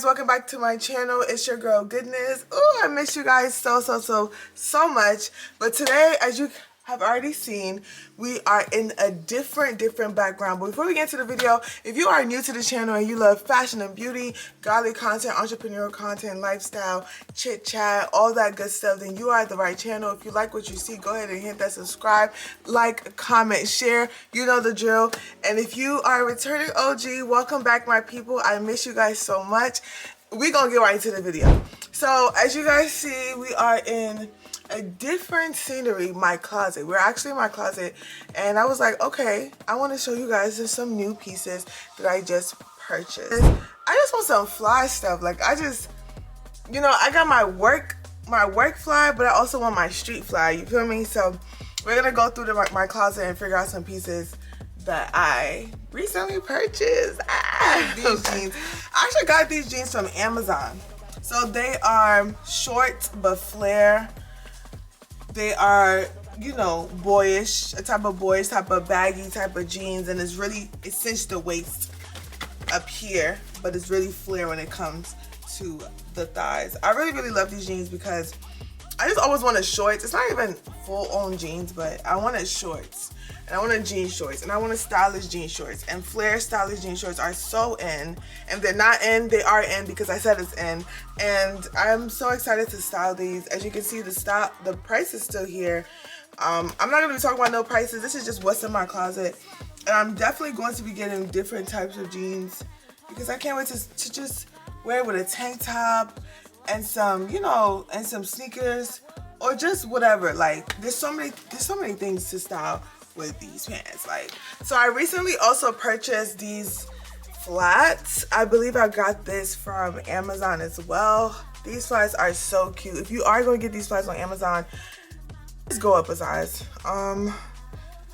guys, welcome back to my channel. It's your girl Goodness. Oh, I miss you guys so much. But today, as you have already seen, we are in a different background. But before we get into the video, if you are new to the channel and you love fashion and beauty, godly content, entrepreneurial content, lifestyle, chit chat, all that good stuff, then you are at the right channel. If you like what you see, go ahead and hit that subscribe, like, comment, share. You know the drill. And if you are a returning OG, welcome back, my people. I miss you guys so much. We're gonna get right into the video. So as you guys see, we are in a different scenery, my closet. We're actually in my closet, and I was like, okay, I want to show you guys just some new pieces that I just purchased. I just want some fly stuff. Like, I just, you know, I got my work fly, but I also want my street fly, you feel me? So we're gonna go through my closet and figure out some pieces that I recently purchased. These jeans. I actually got these jeans from Amazon. So they are short but flare. They are, you know, boyish, a type of baggy type of jeans, and it's cinched the waist up here, but it's really flare when it comes to the thighs. I really love these jeans because I just always wanted shorts. It's not even full-on jeans, but I wanted shorts. And I wanted jean shorts, and I wanted stylish jean shorts, and flare stylish jean shorts are so in. And they're not in, they are in because I said it's in. And I'm so excited to style these. As you can see, the price is still here. I'm not gonna be talking about no prices. This is just what's in my closet. And I'm definitely going to be getting different types of jeans because I can't wait to just wear it with a tank top and some, you know, and some sneakers or just whatever. Like, there's so many things to style with these pants. Like, so I recently also purchased these flats. I believe I got this from Amazon as well. These flats are so cute. If you are going to get these flats on Amazon, just go up a size.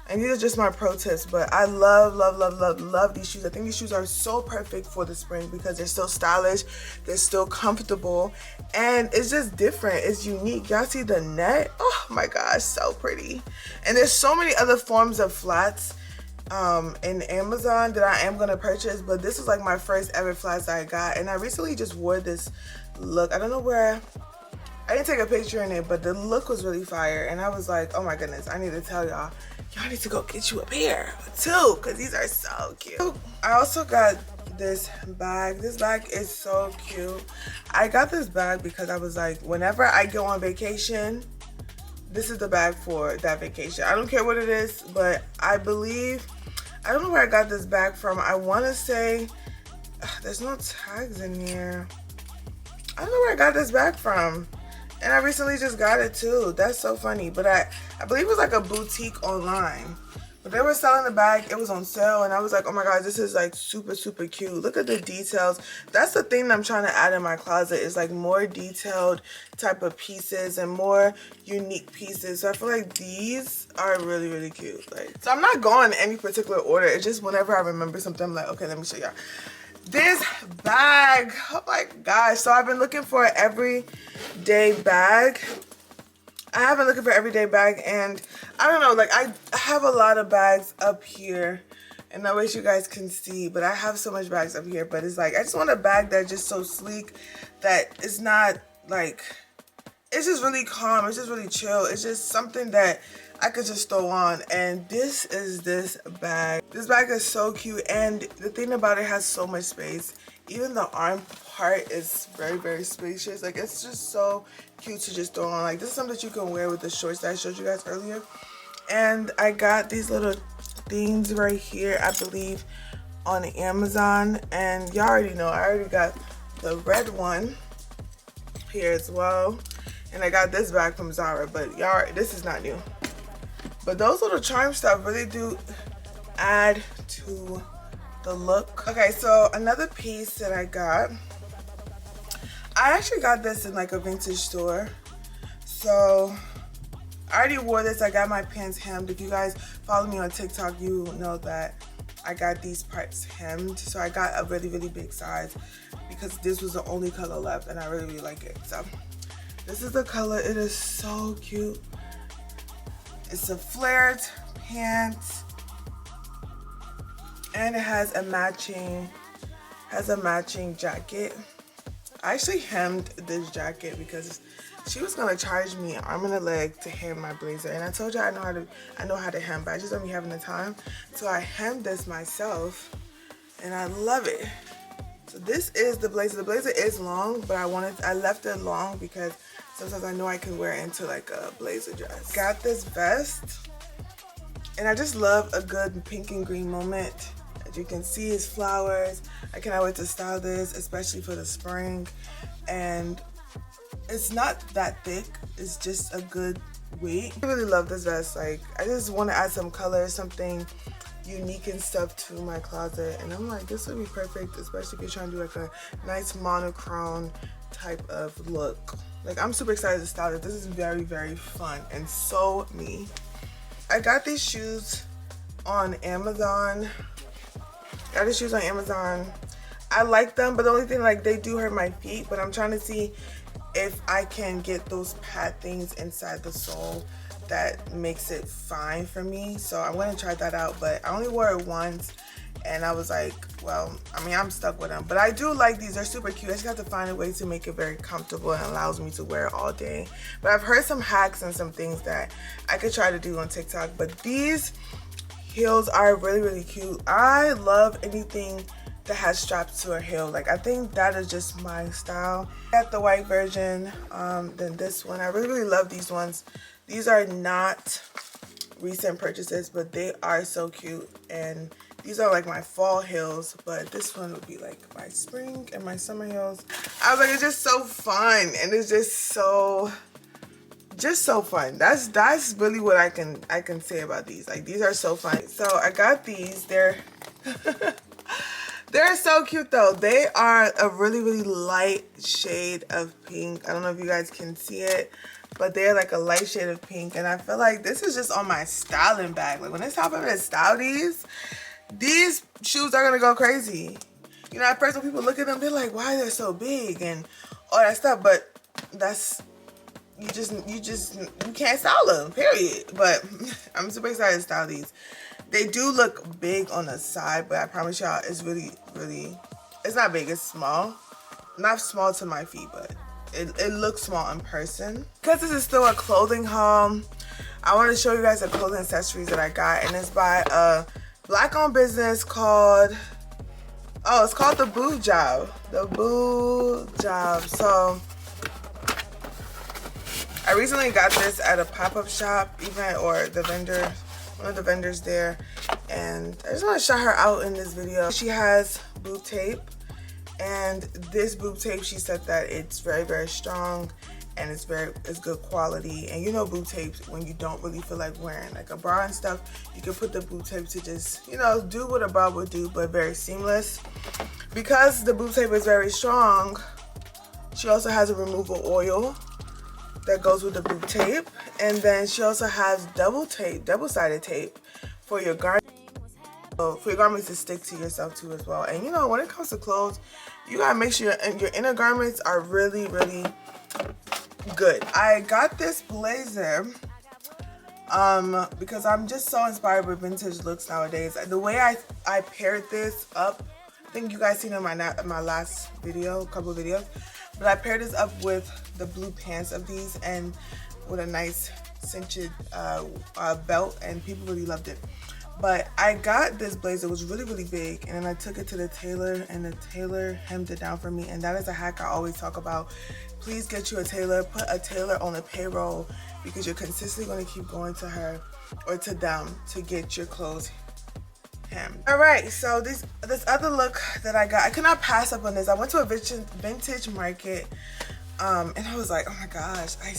And these are just my pro tips, but I love these shoes. I think these shoes are so perfect for the spring because they're still stylish, they're still comfortable, and it's just different. It's unique. Y'all see the net? Oh my gosh, so pretty. And there's so many other forms of flats in Amazon that I am gonna purchase, but this is like my first ever flats that I got, and I recently just wore this look. I don't know where. I didn't take a picture in it, but the look was really fire, and I was like, oh my goodness, I need to tell y'all need to go get you a pair too, because these are so cute. I also got this bag. This bag is so cute. I got this bag because I was like, whenever I go on vacation, this is the bag for that vacation. I don't care what it is, but I don't know where I got this bag from. I want to say, there's no tags in here. I don't know where I got this bag from. And I recently just got it too. That's so funny. But I believe it was like a boutique online. But they were selling the bag. It was on sale. And I was like, oh my God, this is like super cute. Look at the details. That's the thing that I'm trying to add in my closet, is like more detailed type of pieces and more unique pieces. So I feel like these are really cute. Like, so I'm not going in any particular order. It's just whenever I remember something, I'm like, okay, let me show y'all. This bag, oh my gosh. So I've been looking for an everyday bag. I've been looking for an everyday bag, and I don't know, like, I have a lot of bags up here, and I wish you guys can see, but I have so much bags up here. But it's like, I just want a bag that's just so sleek that it's not like, it's just really calm, it's just really chill. It's just something that I could just throw on, and this is this bag. This bag is so cute, and the thing about it has so much space. Even the arm part is very spacious. Like, it's just so cute to just throw on. Like, this is something that you can wear with the shorts that I showed you guys earlier. And I got these little things right here, I believe, on Amazon. And y'all already know, I already got the red one here as well. And I got this bag from Zara, but y'all, this is not new. But those little charm stuff really do add to the look. Okay, so another piece that I got, I actually got this in like a vintage store. So I already wore this. I got my pants hemmed. If you guys follow me on TikTok, you know that I got these parts hemmed. So I got a really big size because this was the only color left, and I really like it. So this is the color. It is so cute. It's a flared pant, and it has a matching jacket. I actually hemmed this jacket because she was gonna charge me arm and a leg to hem my blazer, and I told you I know how to hem, but I just don't be having the time. So I hemmed this myself, and I love it. So this is the blazer. The blazer is long, but I left it long because sometimes I know I can wear it into like a blazer dress. Got this vest, and I just love a good pink and green moment. As you can see, it's flowers. I cannot wait to style this, especially for the spring. And it's not that thick, it's just a good weight. I really love this vest. Like, I just want to add some color, something unique and stuff to my closet, and I'm like, this would be perfect, especially if you're trying to do like a nice monochrome type of look. Like, I'm super excited to style it. This is very, very fun and so me. I got these shoes on Amazon. I like them, but the only thing, like, they do hurt my feet, but I'm trying to see if I can get those pad things inside the sole that makes it fine for me. So I'm gonna try that out, but I only wore it once and I was like, well, I mean, I'm stuck with them. But I do like these, they're super cute. I just have to find a way to make it very comfortable and allows me to wear it all day. But I've heard some hacks and some things that I could try to do on TikTok, but these heels are really, really cute. I love anything that has straps to a heel. Like, I think that is just my style. I got the white version, then this one. I really, really love these ones. These are not recent purchases, but they are so cute. And these are like my fall heels, but this one would be like my spring and my summer heels. I was like, it's just so fun, and it's just so fun. That's really what I can say about these. Like, these are so fun. So I got these. They're they're so cute though. They are a really, really light shade of pink. I don't know if you guys can see it, but they're like a light shade of pink, and I feel like this is just on my styling bag. Like, when it's time for me to style these shoes are gonna go crazy. You know, at first when people look at them, they're like, why they're so big and all that stuff, but that's, you can't style them, period. But I'm super excited to style these. They do look big on the side, but I promise y'all, it's really, really, it's not big, it's small. Not small to my feet, but it looks small in person. Because this is still a clothing haul, I want to show you guys the clothing accessories that I got, and it's by a Black-owned business called, it's called The Boob Job. The Boob Job. So I recently got this at a pop-up shop event, or the vendor, one of the vendors there, and I just want to shout her out in this video. She has boob tape, and this boob tape, she said that it's very, very strong and it's good quality. And you know, boob tapes, when you don't really feel like wearing like a bra and stuff, you can put the boob tape to just, you know, do what a bra would do, but very seamless. Because the boob tape is very strong, she also has a removal oil that goes with the boob tape, and then she also has double-sided tape for your garment, for your garments to stick to yourself too as well. And you know, when it comes to clothes, you gotta make sure your inner garments are really, really good. I got this blazer because I'm just so inspired with vintage looks nowadays. The way I paired this up, I think you guys seen in my last video, couple of videos, but I paired this up with the blue pants of these and with a nice cinched belt, and people really loved it. But I got this blazer, it was really, really big, and then I took it to the tailor, and the tailor hemmed it down for me. And that is a hack I always talk about. Please get you a tailor, put a tailor on a payroll, because you're consistently going to keep going to her or to them to get your clothes hemmed. All right, so this other look that I got, I could not pass up on this. I went to a vintage market, and I was like, oh my gosh, I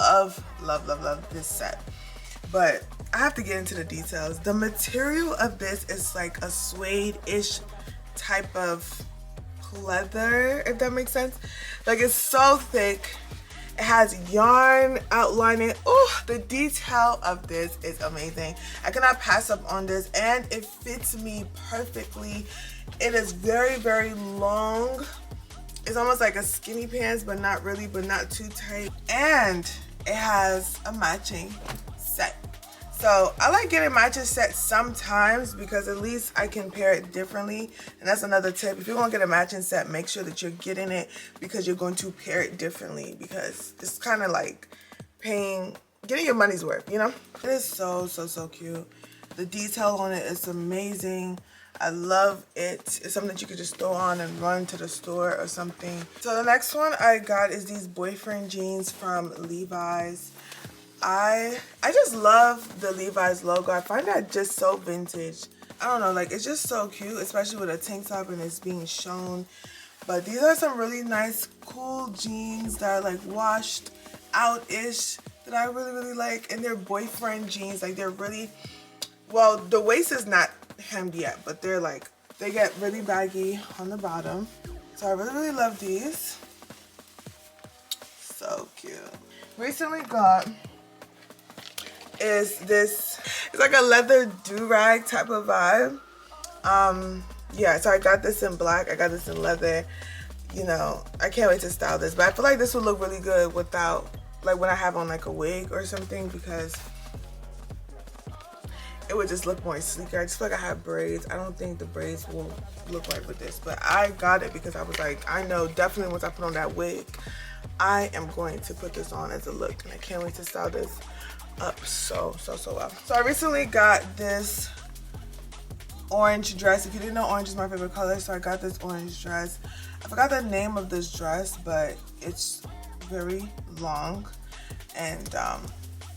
love this set. But I have to get into the details. The material of this is like a suede-ish type of leather, if that makes sense. Like, it's so thick. It has yarn outlining. Oh, the detail of this is amazing. I cannot pass up on this, and it fits me perfectly. It is very, very long. It's almost like a skinny pants, but not really, but not too tight. And it has a matching set. So I like getting matching sets sometimes because at least I can pair it differently. And that's another tip. If you're going to get a matching set, make sure that you're getting it because you're going to pair it differently, because it's kind of like getting your money's worth, you know? It is so, so, so cute. The detail on it is amazing. I love it. It's something that you could just throw on and run to the store or something. So the next one I got is these boyfriend jeans from Levi's. I just love the Levi's logo. I find that just so vintage. I don't know, like it's just so cute, especially with a tank top and it's being shown. But these are some really nice, cool jeans that are like washed out-ish that I really, really like. And they're boyfriend jeans. Like they're really, well, the waist is not hemmed yet, but they're like, they get really baggy on the bottom. So I really, really love these. So cute. Recently got is this, it's like a leather do-rag type of vibe. Yeah, so I got this in black, I got this in leather. You know, I can't wait to style this, but I feel like this would look really good without, like when I have on like a wig or something, because it would just look more sleeker. I just feel like I have braids. I don't think the braids will look right with this, but I got it because I was like, I know definitely once I put on that wig, I am going to put this on as a look, and I can't wait to style this up so well. So I recently got this orange dress. If you didn't know, orange is my favorite color, so I got this orange dress. I forgot the name of this dress, but it's very long and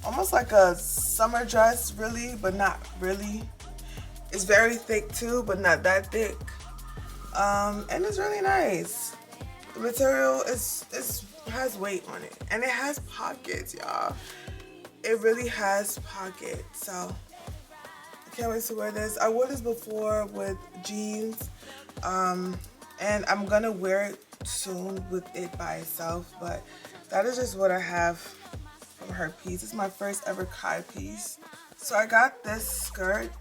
almost like a summer dress, really, but not really. It's very thick too, but not that thick. And it's really nice. The material has weight on it, and it has pockets, y'all. It really has pockets, so I can't wait to wear this. I wore this before with jeans, and I'm gonna wear it soon with it by itself, but that is just what I have from her piece. It's my first ever Kai piece. So I got this skirt.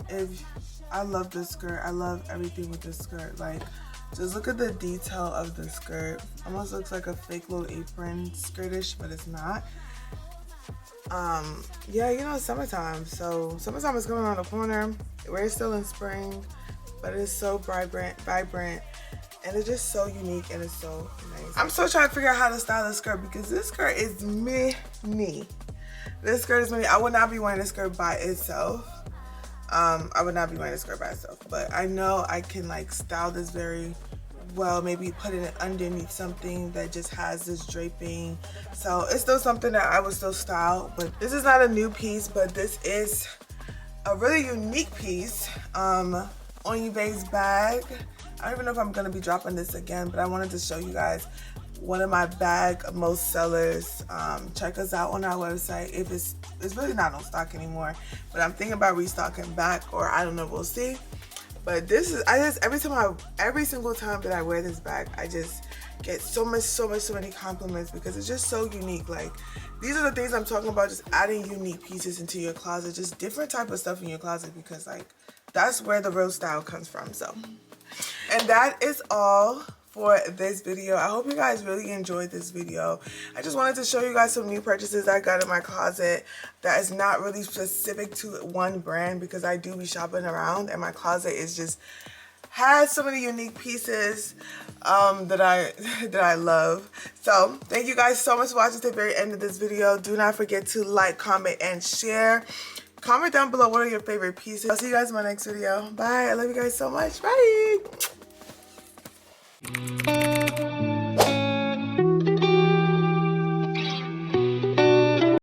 I love this skirt. I love everything with this skirt. Like, just look at the detail of the skirt. Almost looks like a fake little apron skirtish, but it's not. Yeah, you know, it's summertime, so summertime is coming around the corner. We're still in spring, but it's so vibrant, and it's just so unique, and it's so nice. I'm still trying to figure out how to style this skirt because this skirt is mini. This skirt is mini. I would not be wearing this skirt by itself. I would not be wearing this skirt by itself, but I know I can like style this very well, maybe put it underneath something that just has this draping. So it's still something that I would still style, but this is not a new piece, but this is a really unique piece. Onybe's bag. I don't even know if I'm gonna be dropping this again, but I wanted to show you guys one of my bag most sellers. Check us out on our website. If it's really not on stock anymore, but I'm thinking about restocking back, or I don't know, we'll see. But this is, every single time that I wear this bag, I just get so many compliments because it's just so unique. Like, these are the things I'm talking about, just adding unique pieces into your closet, just different type of stuff in your closet, because like, that's where the real style comes from. So, and that is all for this video. I hope you guys really enjoyed this video. I just wanted to show you guys some new purchases I got in my closet that is not really specific to one brand, because I do be shopping around and my closet is just has so many unique pieces that I love. So thank you guys so much for watching to the very end of this video. Do not forget to like, comment, and share. Comment down below what are your favorite pieces. I'll see you guys in my next video. Bye. I love you guys so much. Bye.